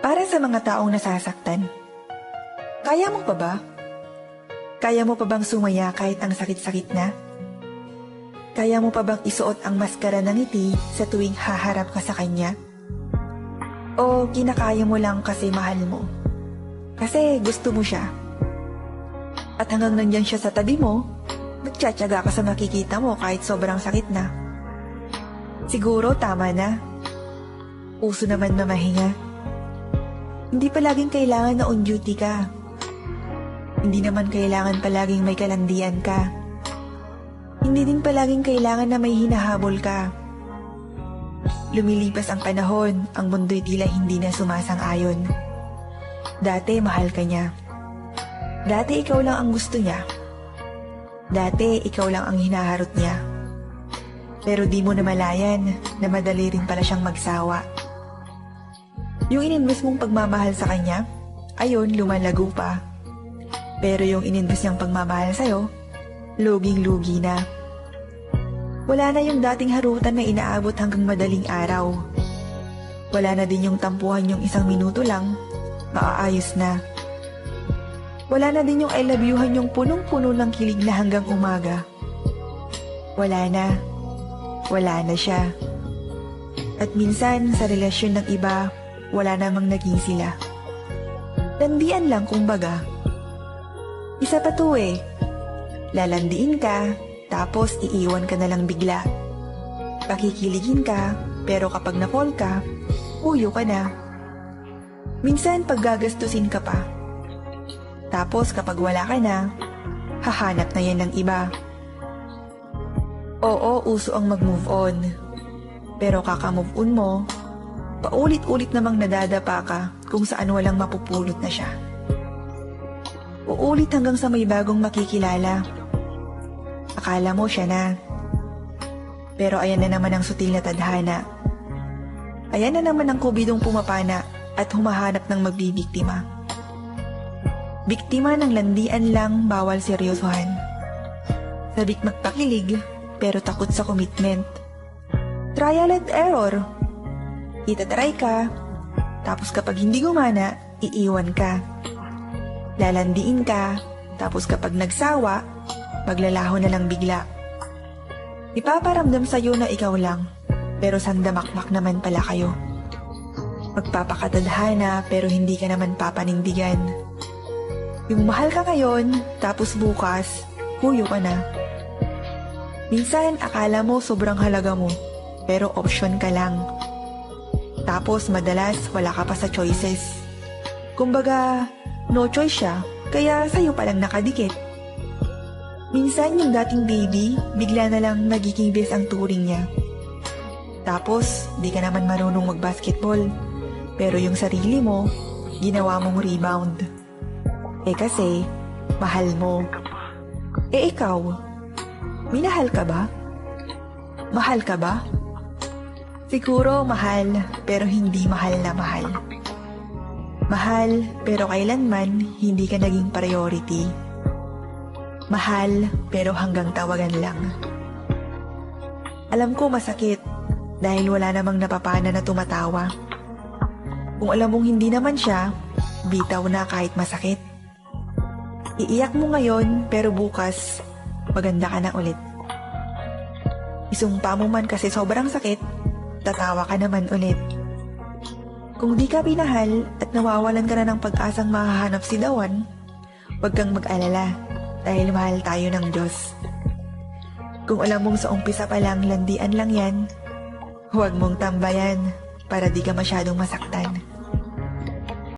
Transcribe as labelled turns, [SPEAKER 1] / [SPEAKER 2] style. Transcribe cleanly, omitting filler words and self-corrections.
[SPEAKER 1] Para sa mga taong nasasaktan, kaya mo pa ba? Kaya mo pa bang sumaya kahit ang sakit-sakit na? Kaya mo pa bang isuot ang maskara ng ngiti sa tuwing haharap ka sa kanya? O kinakaya mo lang kasi mahal mo? Kasi gusto mo siya? At hanggang nandyan siya sa tabi mo, magtsatsaga ka sa makikita mo kahit sobrang sakit na. Siguro tama na. Uso naman na mahinga. Hindi palaging kailangan na on duty ka. Hindi naman kailangan palaging may kalandian ka. Hindi din palaging kailangan na may hinahabol ka. Lumilipas ang panahon, ang mundo'y tila hindi na sumasang-ayon. Dati mahal ka niya. Dati ikaw lang ang gusto niya. Dati ikaw lang ang hinaharot niya. Pero di mo namalayan na madali rin pala siyang magsawa. Yung ininvest mong pagmamahal sa kanya, ayon lumalago pa. Pero yung ininvest niyang pagmamahal sa'yo, luging-lugi na. Wala na yung dating harutan na inaabot hanggang madaling araw. Wala na din yung tampuhan yung 1 minuto lang, maaayos na. Wala na din yung I love youhan yung punong-puno ng kilig na hanggang umaga. Wala na. Wala na siya. At minsan sa relasyon ng iba, wala namang naging sila. Landian lang kumbaga. Isa pa to eh. Lalandiin ka, tapos iiwan ka na lang bigla. Pakikiligin ka, pero kapag na-fall ka, uyo ka na. Minsan paggagastusin ka pa. Tapos kapag wala ka na, hahanap na yan ng iba. Oo, uso ang mag-move on. Pero kaka-move on mo, paulit-ulit namang nadadapa ka kung saan walang mapupulot na siya. Uulit hanggang sa may bagong makikilala. Akala mo siya na. Pero ayan na naman ang sutil na tadhana. Ayan na naman ang kubidong pumapana at humahanap ng magbibiktima. Biktima ng landian lang, bawal seryosohan. Sabik magpakilig, pero takot sa commitment. Trial and error. Itatry ka, tapos kapag hindi gumana, iiwan ka. Lalandiin ka, tapos kapag nagsawa, maglalaho na lang bigla. Ipaparamdam sa'yo na ikaw lang, pero sandamakmak naman pala kayo. Magpapakatadhana pero hindi ka naman papanindigan. Yung mahal ka ngayon, tapos bukas, huyo ka na. Minsan akala mo sobrang halaga mo, pero option ka lang. Tapos madalas wala ka pa sa choices. Kumbaga, no choice siya, kaya sa'yo palang nakadikit. Minsan yung dating baby, bigla na lang nagiging best ang turing niya. Tapos, di ka naman marunong mag-basketball, pero yung sarili mo, ginawa mong rebound. Kasi, mahal mo. Ikaw, minahal ka ba? Mahal ka ba? Siguro mahal, pero hindi mahal na mahal. Mahal, pero kailanman hindi ka naging priority. Mahal, pero hanggang tawagan lang. Alam ko masakit, dahil wala namang napapana na tumatawa. Kung alam mong hindi naman siya, bitaw na kahit masakit. Iiyak mo ngayon, pero bukas, maganda ka na ulit. Isumpa mo man kasi sobrang sakit, tatawa ka naman ulit. Kung di ka pinahal at nawawalan ka na ng pag-asang mahahanap si Dawan, huwag kang mag-alala dahil mahal tayo ng Diyos. Kung alam mong sa umpisa pa lang landian lang yan, huwag mong tambayan para di ka masyadong masaktan.